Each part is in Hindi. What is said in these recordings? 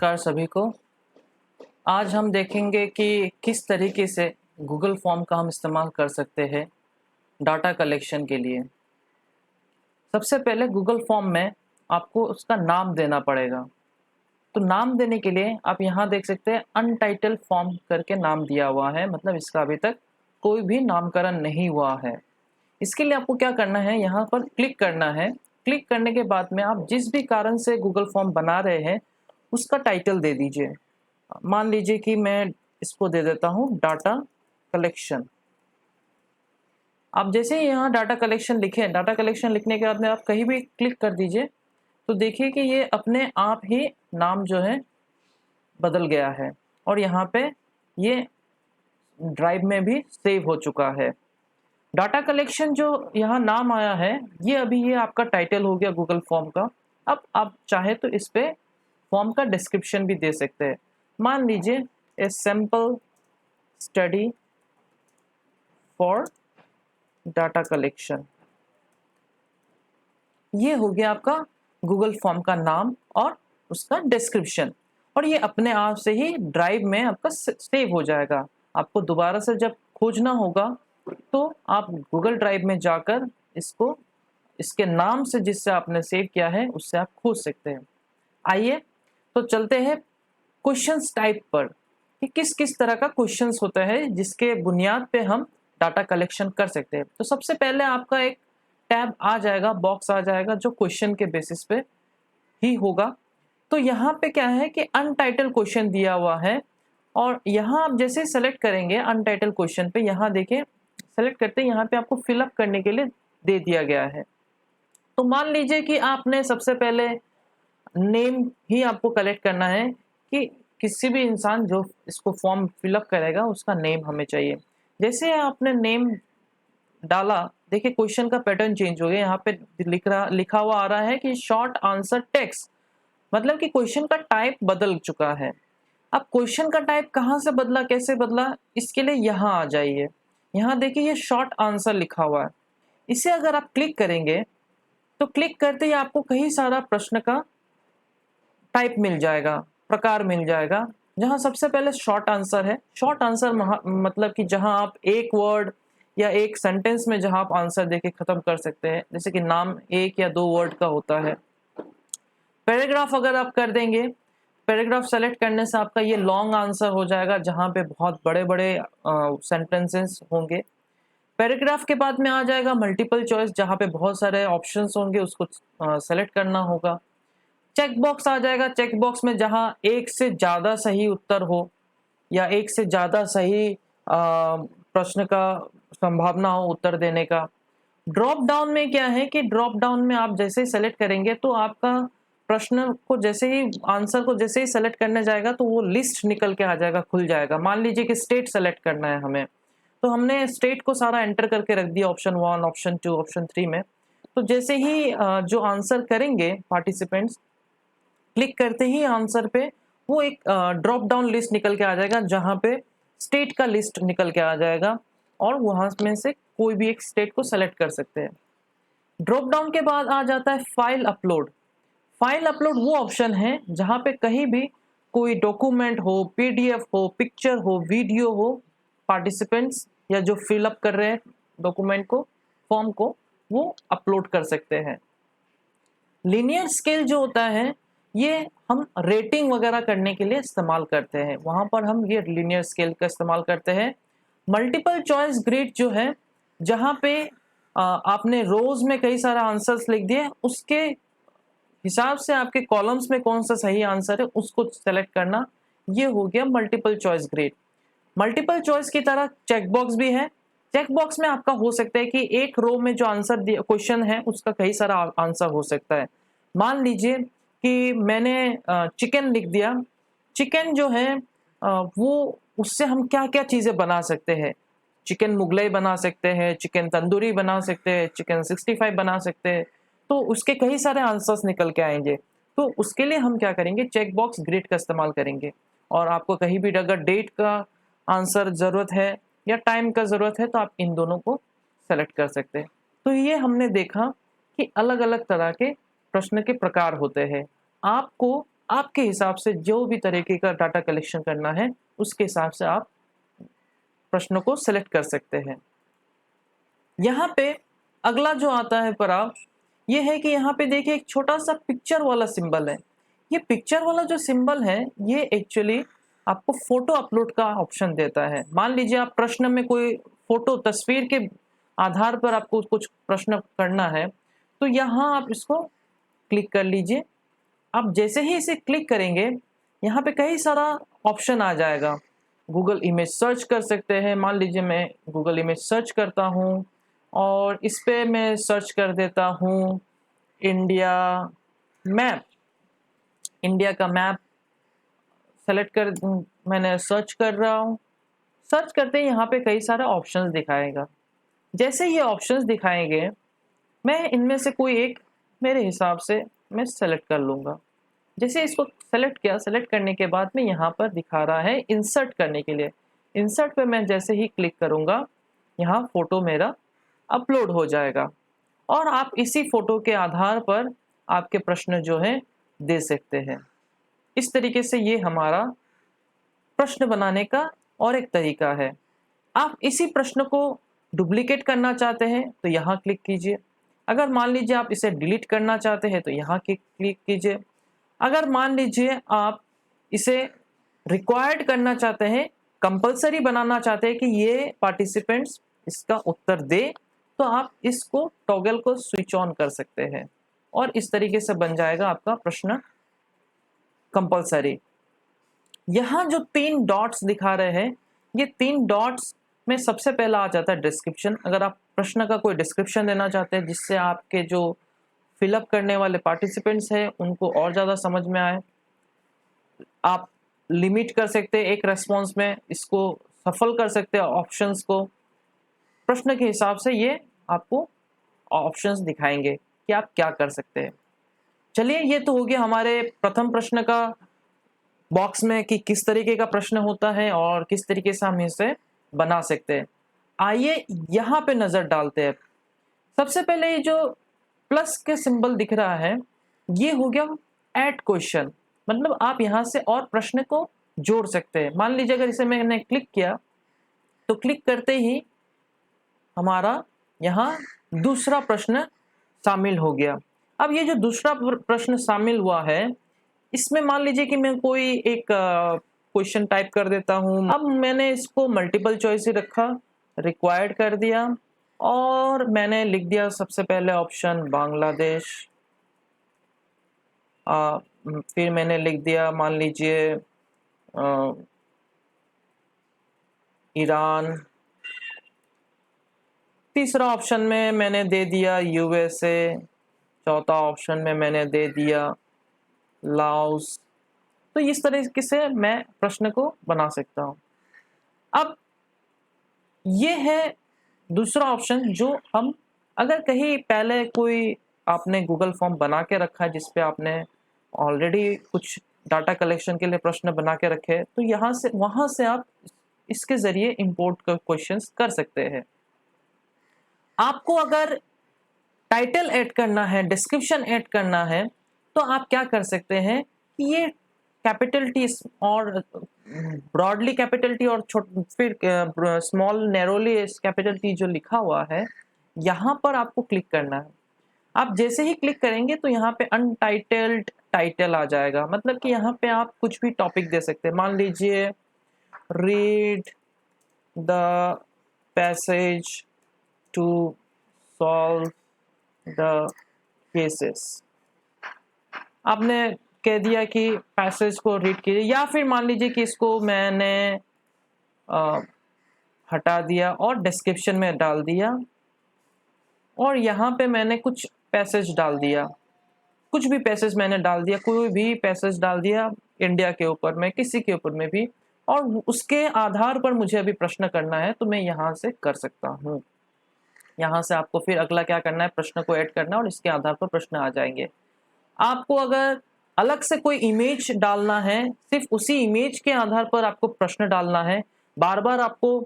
नमस्कार सभी को। आज हम देखेंगे कि किस तरीके से गूगल फॉर्म का हम इस्तेमाल कर सकते हैं डाटा कलेक्शन के लिए। सबसे पहले गूगल फॉर्म में आपको उसका नाम देना पड़ेगा। तो नाम देने के लिए आप यहाँ देख सकते हैं अनटाइटल फॉर्म करके नाम दिया हुआ है, मतलब इसका अभी तक कोई भी नामकरण नहीं हुआ है। इसके लिए आपको क्या करना है, यहाँ पर क्लिक करना है। क्लिक करने के बाद में आप जिस भी कारण से गूगल फॉर्म बना रहे हैं उसका टाइटल दे दीजिए। मान लीजिए कि मैं इसको दे देता हूँ डाटा कलेक्शन। आप जैसे ही यहाँ डाटा कलेक्शन लिखें, डाटा कलेक्शन लिखने के बाद में आप कहीं भी क्लिक कर दीजिए तो देखिए कि ये अपने आप ही नाम जो है बदल गया है और यहाँ पे ये ड्राइव में भी सेव हो चुका है। डाटा कलेक्शन जो यहाँ नाम आया है ये आपका टाइटल हो गया गूगल फॉर्म का। अब आप चाहे तो इस पे फॉर्म का डिस्क्रिप्शन भी दे सकते हैं। मान लीजिए a simple study for data collection, ये हो गया आपका गूगल फॉर्म का नाम और उसका डिस्क्रिप्शन, और ये अपने आप से ही ड्राइव में आपका सेव हो जाएगा। आपको दोबारा से जब खोजना होगा तो आप गूगल ड्राइव में जाकर इसको इसके नाम से जिससे आपने सेव किया है उससे आप खोज सकते हैं। आइए तो चलते हैं क्वेश्चंस टाइप पर कि किस किस तरह का क्वेश्चंस होता है जिसके बुनियाद पे हम डाटा कलेक्शन कर सकते हैं। तो सबसे पहले आपका एक टैब आ जाएगा, बॉक्स आ जाएगा जो क्वेश्चन के बेसिस पे ही होगा। तो यहाँ पे क्या है कि अनटाइटल क्वेश्चन दिया हुआ है और यहाँ आप जैसे सेलेक्ट करेंगे अनटाइटल क्वेश्चन पे, यहाँ देखिए सेलेक्ट करते हैं, यहाँ पे आपको फिलअप करने के लिए दे दिया गया है। तो मान लीजिए कि आपने सबसे पहले नेम ही आपको कलेक्ट करना है कि किसी भी इंसान जो इसको फॉर्म फिलअप करेगा उसका नेम हमें चाहिए। जैसे आपने नेम डाला, देखिए क्वेश्चन का पैटर्न चेंज हो गया। यहाँ पे लिखा हुआ आ रहा है कि शॉर्ट आंसर टेक्स्ट, मतलब कि क्वेश्चन का टाइप बदल चुका है। अब क्वेश्चन का टाइप कहाँ से बदला, कैसे बदला, इसके लिए यहाँ आ जाइए। यहाँ देखिए ये शॉर्ट आंसर लिखा हुआ है। इसे अगर आप क्लिक करेंगे तो क्लिक करते ही आपको कई सारा प्रश्न का टाइप मिल जाएगा, प्रकार मिल जाएगा, जहां सबसे पहले शॉर्ट आंसर है। शॉर्ट आंसर मतलब कि जहां आप एक वर्ड या एक सेंटेंस में जहां आप आंसर देके खत्म कर सकते हैं, जैसे कि नाम एक या दो वर्ड का होता है। पैराग्राफ अगर आप कर देंगे, पैराग्राफ सेलेक्ट करने से आपका ये लॉन्ग आंसर हो जाएगा जहां पे बहुत बड़े बड़े सेंटेंसेस होंगे। पैराग्राफ के बाद में आ जाएगा मल्टीपल चॉइस, जहां पे बहुत सारे ऑप्शंस होंगे, उसको सेलेक्ट करना होगा। चेक बॉक्स आ जाएगा, चेक बॉक्स में जहां एक से ज्यादा सही उत्तर हो या एक से ज्यादा सही प्रश्न का संभावना हो उत्तर देने का। ड्रॉप डाउन में क्या है कि ड्रॉप डाउन में आप जैसे ही सेलेक्ट करेंगे तो आपका प्रश्न को जैसे ही आंसर को जैसे ही सेलेक्ट करने जाएगा तो वो लिस्ट निकल के आ जाएगा, खुल जाएगा। मान लीजिए कि स्टेट सेलेक्ट करना है हमें, तो हमने स्टेट को सारा एंटर करके रख दिया ऑप्शन 1, ऑप्शन 2, ऑप्शन 3 में। तो जैसे ही जो आंसर करेंगे पार्टिसिपेंट्स, क्लिक करते ही आंसर पे वो एक ड्रॉप डाउन लिस्ट निकल के आ जाएगा जहां पे स्टेट का लिस्ट निकल के आ जाएगा और वहां में से कोई भी एक स्टेट को सेलेक्ट कर सकते हैं। ड्रॉप डाउन के बाद आ जाता है फाइल अपलोड। फाइल अपलोड वो ऑप्शन है जहां पे कहीं भी कोई डॉक्यूमेंट हो, पीडीएफ हो, पिक्चर हो, वीडियो हो, पार्टिसिपेंट्स या जो फिलअप कर रहे हैं डॉक्यूमेंट को, फॉर्म को, वो अपलोड कर सकते हैं। लीनियर स्केल जो होता है ये हम रेटिंग वगैरह करने के लिए इस्तेमाल करते हैं, वहां पर हम ये लीनियर स्केल का इस्तेमाल करते हैं। मल्टीपल चॉइस ग्रिड जो है, जहां पे आपने रोज में कई सारा आंसर्स लिख दिए, उसके हिसाब से आपके कॉलम्स में कौन सा सही आंसर है उसको सेलेक्ट करना, ये हो गया multiple choice grid. Multiple choice की तरह चेक बॉक्स भी है। चेक बॉक्स में आपका हो सकता है कि एक रो में जो आंसर क्वेश्चन है उसका कई सारा आंसर हो सकता है। मान लीजिए कि मैंने चिकन लिख दिया। चिकन जो है वो उससे हम क्या क्या चीज़ें बना सकते हैं, चिकन मुगलई बना सकते हैं, चिकन तंदूरी बना सकते हैं, चिकन 65 बना सकते हैं। तो उसके कई सारे आंसर्स निकल के आएंगे। तो उसके लिए हम क्या करेंगे, चेक बॉक्स ग्रिड का इस्तेमाल करेंगे। और आपको कहीं भी अगर डेट का आंसर ज़रूरत है या टाइम का ज़रूरत है तो आप इन दोनों को सेलेक्ट कर सकते हैं। तो ये हमने देखा कि अलग अलग तरह के प्रश्न के प्रकार होते हैं। आपको आपके हिसाब से जो भी तरीके का डाटा कलेक्शन करना है उसके हिसाब से आप प्रश्नों को सिलेक्ट कर सकते हैं। यहाँ पे अगला जो आता है पड़ाव ये है कि यहाँ पे देखिए एक छोटा सा पिक्चर वाला सिंबल है। ये पिक्चर वाला जो सिंबल है ये एक्चुअली आपको फोटो अपलोड का ऑप्शन देता है। मान लीजिए आप प्रश्न में कोई फोटो तस्वीर के आधार पर आपको कुछ प्रश्न करना है तो यहाँ आप इसको क्लिक कर लीजिए। आप जैसे ही इसे क्लिक करेंगे यहाँ पे कई सारा ऑप्शन आ जाएगा। गूगल इमेज सर्च कर सकते हैं। मान लीजिए मैं गूगल इमेज सर्च करता हूँ और इस पे मैं सर्च कर देता हूँ इंडिया मैप। इंडिया का मैप सेलेक्ट कर मैंने सर्च कर रहा हूँ। सर्च करते ही यहाँ पे कई सारे ऑप्शंस दिखाएगा। जैसे ये ऑप्शंस दिखाएंगे मैं इनमें से कोई एक मेरे हिसाब से मैं सेलेक्ट कर लूँगा। जैसे इसको सेलेक्ट किया, सेलेक्ट करने के बाद में यहाँ पर दिखा रहा है इंसर्ट करने के लिए। इंसर्ट पे मैं जैसे ही क्लिक करूँगा यहाँ फ़ोटो मेरा अपलोड हो जाएगा और आप इसी फ़ोटो के आधार पर आपके प्रश्न जो है दे सकते हैं। इस तरीके से ये हमारा प्रश्न बनाने का और एक तरीका है। आप इसी प्रश्न को डुप्लीकेट करना चाहते हैं तो यहाँ क्लिक कीजिए। अगर मान लीजिए आप इसे डिलीट करना चाहते हैं तो यहाँ क्लिक कीजिए। अगर मान लीजिए आप इसे रिक्वायर्ड करना चाहते हैं, कंपलसरी बनाना चाहते हैं कि ये पार्टिसिपेंट्स इसका उत्तर दे तो आप इसको टॉगल को स्विच ऑन कर सकते हैं और इस तरीके से बन जाएगा आपका प्रश्न कंपलसरी। यहाँ जो 3 डॉट्स दिखा रहे हैं ये 3 डॉट्स में सबसे पहला आ जाता है डिस्क्रिप्शन। अगर आप प्रश्न का कोई डिस्क्रिप्शन देना चाहते हैं जिससे आपके जो फिलअप करने वाले पार्टिसिपेंट्स हैं उनको और ज़्यादा समझ में आए, आप लिमिट कर सकते हैं एक रेस्पॉन्स में, इसको सफल कर सकते हैं ऑप्शंस को। प्रश्न के हिसाब से ये आपको ऑप्शंस दिखाएंगे कि आप क्या कर सकते हैं। चलिए ये तो हो गया हमारे प्रथम प्रश्न का बॉक्स में कि किस तरीके का प्रश्न होता है और किस तरीके से हम इसे बना सकते हैं। आइए यहाँ पे नज़र डालते हैं। सबसे पहले ये जो प्लस के सिंबल दिख रहा है ये हो गया ऐड क्वेश्चन, मतलब आप यहाँ से और प्रश्न को जोड़ सकते हैं। मान लीजिए अगर इसे मैंने क्लिक किया तो क्लिक करते ही हमारा यहाँ दूसरा प्रश्न शामिल हो गया। अब ये जो दूसरा प्रश्न शामिल हुआ है इसमें मान लीजिए कि मैं कोई एक क्वेश्चन टाइप कर देता हूँ। अब मैंने इसको मल्टीपल चॉइस ही रखा, रिक्वायर्ड कर दिया और मैंने लिख दिया सबसे पहले ऑप्शन बांग्लादेश। फिर मैंने लिख दिया मान लीजिए ईरान। तीसरा ऑप्शन में मैंने दे दिया यूएसए। चौथा ऑप्शन में मैंने दे दिया लाओस। तो इस तरीके से मैं प्रश्न को बना सकता हूँ। अब ये है दूसरा ऑप्शन जो हम अगर कहीं पहले कोई आपने गूगल फॉर्म बना के रखा है जिस पे आपने ऑलरेडी कुछ डाटा कलेक्शन के लिए प्रश्न बना के रखे हैं तो यहाँ से वहाँ से आप इसके ज़रिए इंपोर्ट कर क्वेश्चंस कर सकते हैं। आपको अगर टाइटल ऐड करना है, डिस्क्रिप्शन ऐड करना है तो आप क्या कर सकते हैं कि ये कैपिटल टी और ब्रॉडली कैपिटल टी और फिर स्मॉल नैरोली कैपिटल टी जो लिखा हुआ है यहाँ पर आपको क्लिक करना है। आप जैसे ही क्लिक करेंगे तो यहाँ पे अनटाइटल्ड टाइटल आ जाएगा, मतलब कि यहाँ पे आप कुछ भी टॉपिक दे सकते हैं। मान लीजिए read the passage to solve the cases. आपने कह दिया कि पैसेज को रीड कीजिए, या फिर मान लीजिए कि इसको मैंने हटा दिया और डिस्क्रिप्शन में डाल दिया और यहाँ पे मैंने कुछ पैसेज डाल दिया, कुछ भी पैसेज मैंने डाल दिया, कोई भी पैसेज डाल दिया इंडिया के ऊपर में, किसी के ऊपर में भी, और उसके आधार पर मुझे अभी प्रश्न करना है तो मैं यहाँ से कर सकता हूँ। यहाँ से आपको फिर अगला क्या करना है, प्रश्न को ऐड करना और इसके आधार पर प्रश्न आ जाएंगे। आपको अगर अलग से कोई इमेज डालना है, सिर्फ उसी इमेज के आधार पर आपको प्रश्न डालना है, बार बार आपको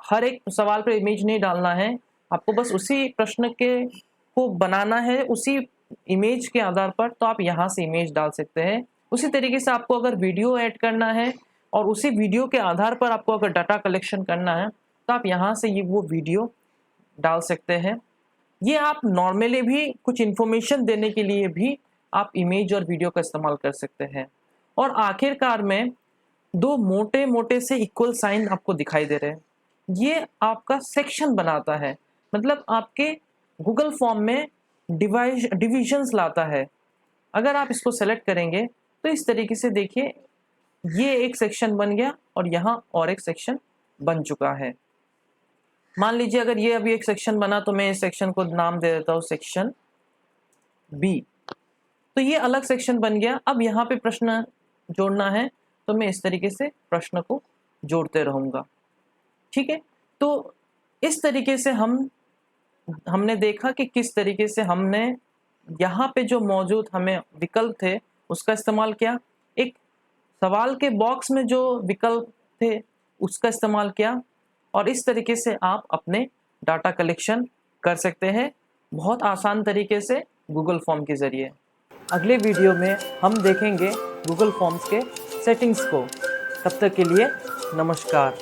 हर एक सवाल पर इमेज नहीं डालना है, आपको बस उसी प्रश्न के को बनाना है, उसी इमेज के आधार पर, तो आप यहाँ से इमेज डाल सकते हैं। उसी तरीके से आपको अगर वीडियो ऐड करना है और उसी वीडियो के आधार पर आपको अगर डाटा कलेक्शन करना है, तो आप यहाँ से ये वो वीडियो डाल सकते हैं। ये आप नॉर्मली भी कुछ इन्फॉर्मेशन देने के लिए भी आप इमेज और वीडियो का इस्तेमाल कर सकते हैं। और आखिरकार में 2 मोटे-मोटे से इक्वल साइन आपको दिखाई दे रहे हैं। ये आपका सेक्शन बनाता है, मतलब आपके गूगल फॉर्म में डिविजन्स लाता है। अगर आप इसको सेलेक्ट करेंगे तो इस तरीके से देखिए, ये एक सेक्शन बन गया और यहाँ और एक सेक्शन बन चुका है। मान लीजिए अगर ये अभी एक सेक्शन बना, तो मैं इस सेक्शन को नाम दे देता हूँ सेक्शन बी। तो ये अलग सेक्शन बन गया। अब यहाँ पे प्रश्न जोड़ना है, तो मैं इस तरीके से प्रश्न को जोड़ते रहूँगा। ठीक है, तो इस तरीके से हमने देखा कि किस तरीके से हमने यहाँ पे जो मौजूद हमें विकल्प थे उसका इस्तेमाल किया, एक सवाल के बॉक्स में जो विकल्प थे उसका इस्तेमाल किया, और इस तरीके से आप अपने डाटा कलेक्शन कर सकते हैं बहुत आसान तरीके से गूगल फॉर्म के ज़रिए। अगले वीडियो में हम देखेंगे गूगल फॉर्म्स के सेटिंग्स को। तब तक के लिए नमस्कार।